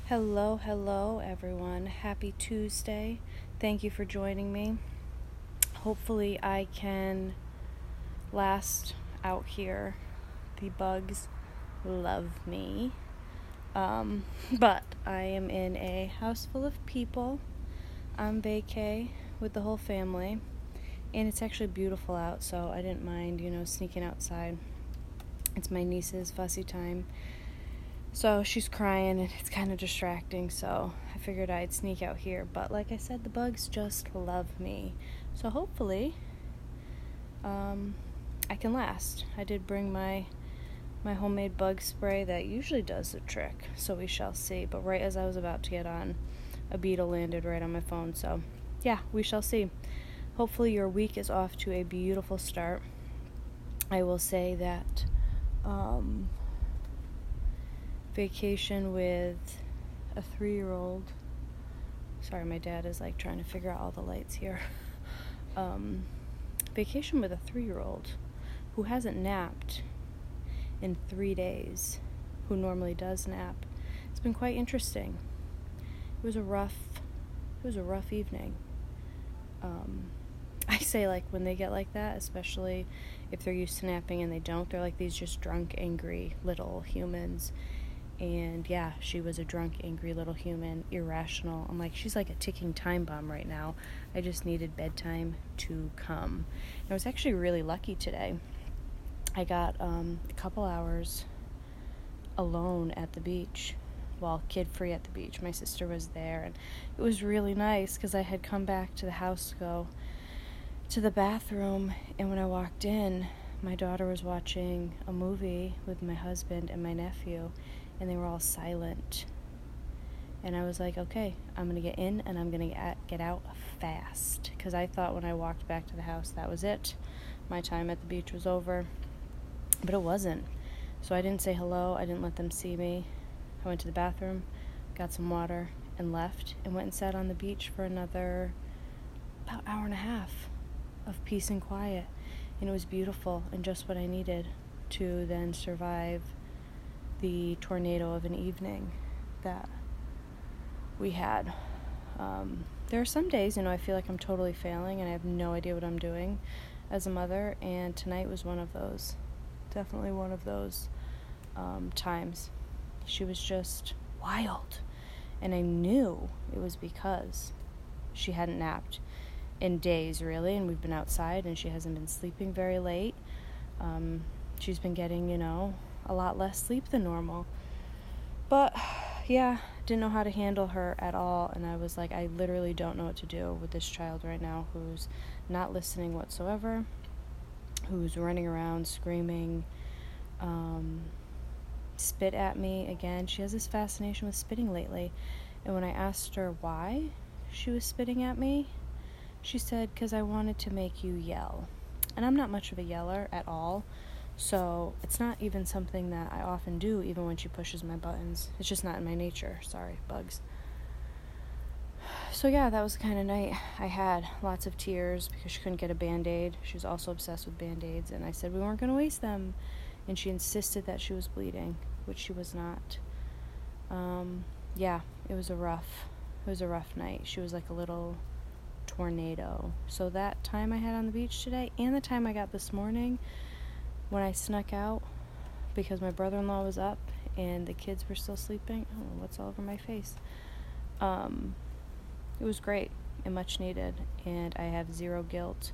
Hello, everyone. Happy Tuesday. Thank you for joining me. Hopefully, I can last out here. The bugs love me. But I am in a house full of people on vacay with the whole family. And it's actually beautiful out, so I didn't mind, sneaking outside. It's my niece's fussy time. So she's crying and it's kind of distracting, so I figured I'd sneak out here. But like I said, the bugs just love me. So hopefully I can last. I did bring my homemade bug spray that usually does the trick, so we shall see. But right as I was about to get on, a beetle landed right on my phone. So yeah, we shall see. Hopefully your week is off to a beautiful start. I will say that vacation with a 3-year-old. Sorry, my dad is trying to figure out all the lights here. Vacation with a 3-year-old who hasn't napped in 3 days, who normally does nap. It's been quite interesting. It was a rough evening. I say when they get like that, especially if they're used to napping and they don't, they're like these just drunk, angry little humans. And yeah, she was a drunk, angry little human, irrational. I'm like, she's like a ticking time bomb right now. I just needed bedtime to come. And I was actually really lucky today. I got a couple hours alone at the beach. Well, kid-free at the beach. My sister was there, and it was really nice because I had come back to the house to go to the bathroom, and when I walked in, my daughter was watching a movie with my husband and my nephew, and they were all silent. And I was like, okay, I'm going to get in and I'm going to get out fast. Because I thought when I walked back to the house, that was it. My time at the beach was over. But it wasn't. So I didn't say hello. I didn't let them see me. I went to the bathroom, got some water, and left. And went and sat on the beach for another about hour and a half of peace and quiet. And it was beautiful and just what I needed to then survive the tornado of an evening that we had. There are some days, I feel like I'm totally failing and I have no idea what I'm doing as a mother, and tonight was one of those. Definitely one of those times. She was just wild, and I knew it was because she hadn't napped in days, really, and we've been outside and she hasn't been sleeping very late. She's been getting, a lot less sleep than normal. But yeah, didn't know how to handle her at all, and I was like, I literally don't know what to do with this child right now who's not listening whatsoever, who's running around screaming, spit at me again. She has this fascination with spitting lately, and when I asked her why she was spitting at me, she said, because I wanted to make you yell. And I'm not much of a yeller at all. So it's not even something that I often do, even when she pushes my buttons. It's just not in my nature. Sorry, bugs. So yeah, that was the kind of night I had. Lots of tears because she couldn't get a Band-Aid. She was also obsessed with Band-Aids, and I said we weren't going to waste them. And she insisted that she was bleeding, which she was not. Yeah, it was a rough night. She was like a little tornado. So that time I had on the beach today, and the time I got this morning, when I snuck out because my brother-in-law was up and the kids were still sleeping. I don't know what's all over my face. It was great and much needed, and I have zero guilt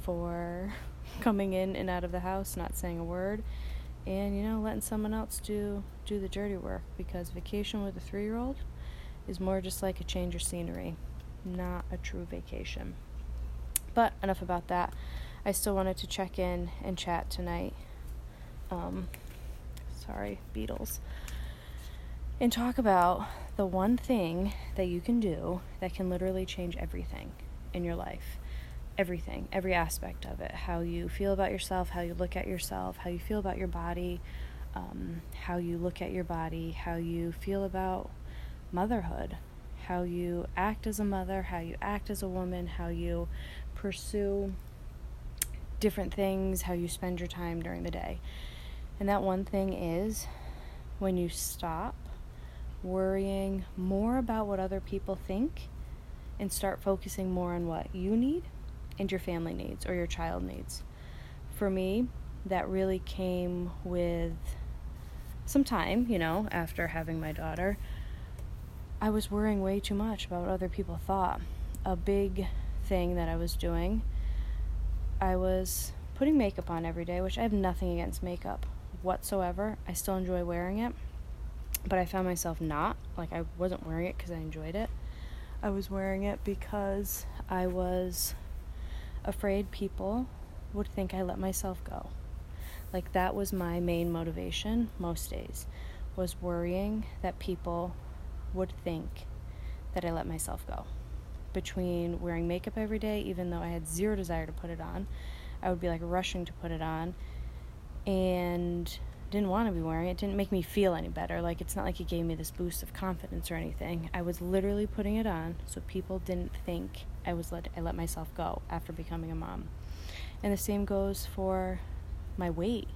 for coming in and out of the house, not saying a word, and letting someone else do the dirty work, because vacation with a 3-year-old is more just like a change of scenery, not a true vacation. But enough about that. I still wanted to check in and chat tonight. Sorry, beetles. And talk about the one thing that you can do that can literally change everything in your life. Everything, every aspect of it. How you feel about yourself, how you look at yourself, how you feel about your body, how you look at your body, how you feel about motherhood, how you act as a mother, how you act as a woman, how you pursue different things, how you spend your time during the day. And that one thing is when you stop worrying more about what other people think and start focusing more on what you need and your family needs or your child needs. For me, that really came with some time, after having my daughter. I was worrying way too much about what other people thought. A big thing that I was doing, I was putting makeup on every day, which I have nothing against makeup whatsoever. I still enjoy wearing it, but I found myself not. I wasn't wearing it because I enjoyed it. I was wearing it because I was afraid people would think I let myself go. That was my main motivation most days, was worrying that people would think that I let myself go. Between wearing makeup every day, even though I had zero desire to put it on, I would be rushing to put it on and didn't want to be wearing it. It didn't make me feel any better. It's not like it gave me this boost of confidence or anything. I was literally putting it on so people didn't think I let myself go after becoming a mom. And the same goes for my weight.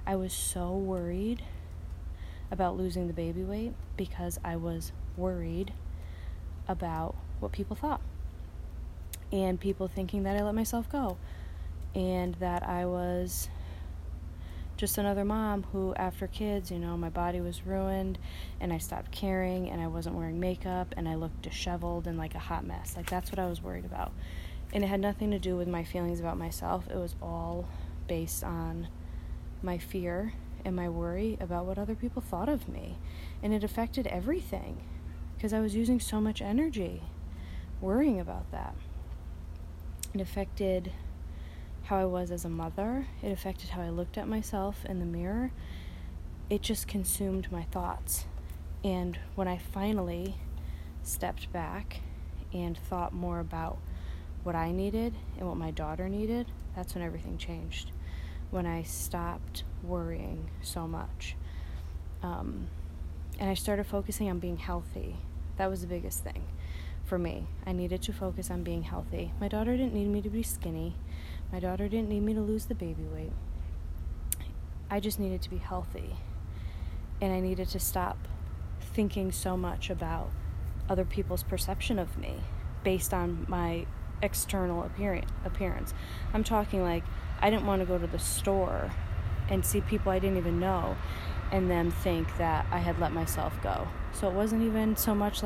I was so worried about losing the baby weight because I was worried about what people thought and people thinking that I let myself go and that I was just another mom who, after kids, my body was ruined and I stopped caring and I wasn't wearing makeup and I looked disheveled and like a hot mess. That's what I was worried about. And it had nothing to do with my feelings about myself. It was all based on my fear and my worry about what other people thought of me. And it affected everything because I was using so much energy worrying about that. It affected how I was as a mother. It affected how I looked at myself in the mirror. It just consumed my thoughts. And when I finally stepped back and thought more about what I needed and what my daughter needed, that's when everything changed. When I stopped worrying so much. And I started focusing on being healthy. That was the biggest thing for me. I needed to focus on being healthy. My daughter didn't need me to be skinny. My daughter didn't need me to lose the baby weight. I just needed to be healthy. And I needed to stop thinking so much about other people's perception of me based on my external appearance. I'm talking I didn't want to go to the store and see people I didn't even know and them think that I had let myself go. So it wasn't even so much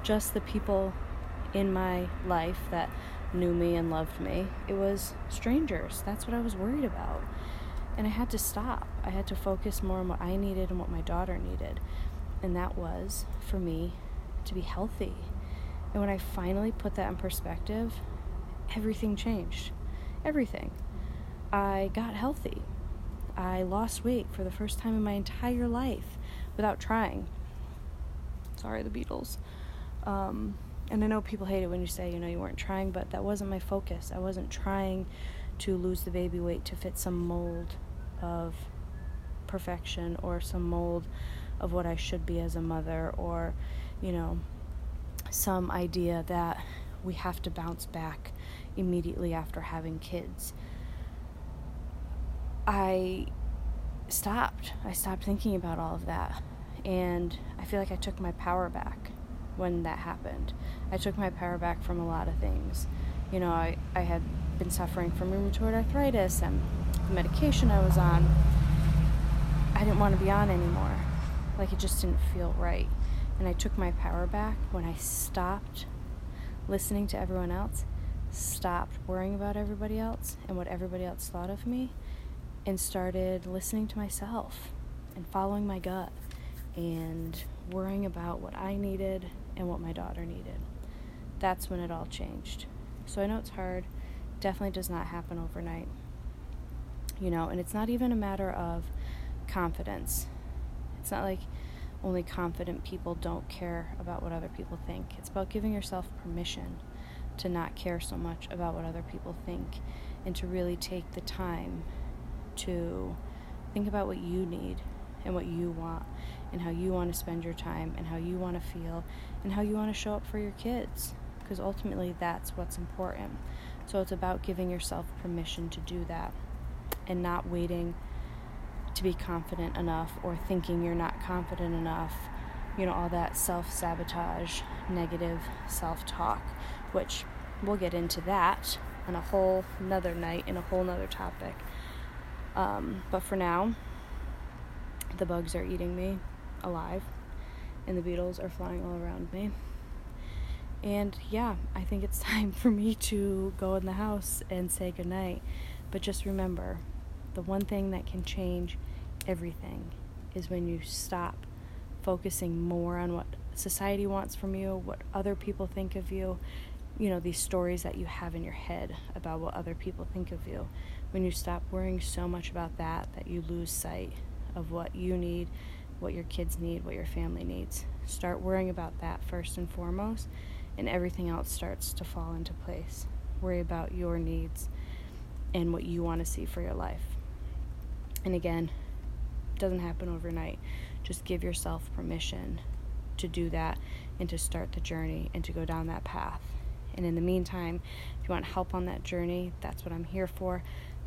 just the people in my life that knew me and loved me. It was strangers. That's what I was worried about. And I had to stop. I had to focus more on what I needed and what my daughter needed. And that was for me to be healthy. And when I finally put that in perspective, everything changed. Everything. I got healthy. I lost weight for the first time in my entire life without trying. Sorry, the Beatles. And I know people hate it when you say, you weren't trying, but that wasn't my focus. I wasn't trying to lose the baby weight to fit some mold of perfection or some mold of what I should be as a mother or, some idea that we have to bounce back immediately after having kids. I stopped thinking about all of that, and I feel like I took my power back when that happened. I took my power back from a lot of things. I had been suffering from rheumatoid arthritis, and the medication I was on, I didn't want to be on anymore. It just didn't feel right. And I took my power back when I stopped listening to everyone else, stopped worrying about everybody else and what everybody else thought of me, and started listening to myself and following my gut and worrying about what I needed and what my daughter needed. That's when it all changed. So I know it's hard. Definitely does not happen overnight. And it's not even a matter of confidence. It's not like only confident people don't care about what other people think. It's about giving yourself permission to not care so much about what other people think and to really take the time to think about what you need and what you want and how you want to spend your time and how you want to feel and how you want to show up for your kids, because ultimately that's what's important. So it's about giving yourself permission to do that and not waiting to be confident enough or thinking you're not confident enough all that self-sabotage, negative self-talk, which we'll get into that on a whole nother night in a whole nother topic. But for now, the bugs are eating me alive, and the beetles are flying all around me. And yeah, I think it's time for me to go in the house and say goodnight. But just remember, the one thing that can change everything is when you stop focusing more on what society wants from you, what other people think of you, these stories that you have in your head about what other people think of you. When you stop worrying so much about that you lose sight of what you need, what your kids need, what your family needs. Start worrying about that first and foremost, and everything else starts to fall into place. Worry about your needs and what you want to see for your life. And again, it doesn't happen overnight. Just give yourself permission to do that and to start the journey and to go down that path. And in the meantime, if you want help on that journey, that's what I'm here for.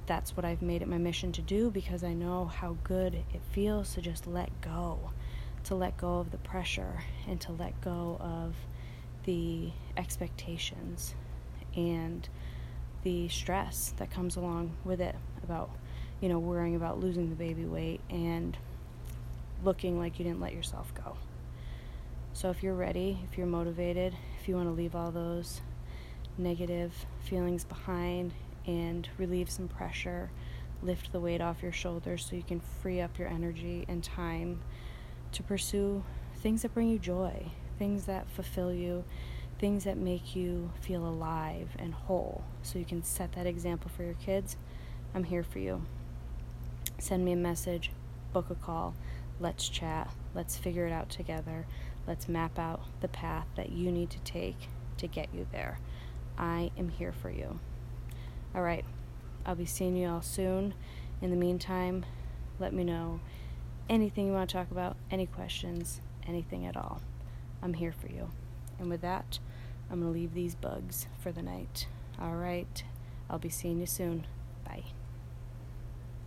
That's what I've made it my mission to do, because I know how good it feels to just let go of the pressure and to let go of the expectations and the stress that comes along with it about, worrying about losing the baby weight and looking like you didn't let yourself go. So if you're ready, if you're motivated, if you want to leave all those negative feelings behind and relieve some pressure, lift the weight off your shoulders so you can free up your energy and time to pursue things that bring you joy, things that fulfill you, things that make you feel alive and whole, so you can set that example for your kids, I'm here for you. Send me a message, book a call, let's chat, let's figure it out together, let's map out the path that you need to take to get you there. I am here for you. All right, I'll be seeing you all soon. In the meantime, let me know anything you want to talk about, any questions, anything at all. I'm here for you. And with that, I'm going to leave these bugs for the night. All right, I'll be seeing you soon. Bye.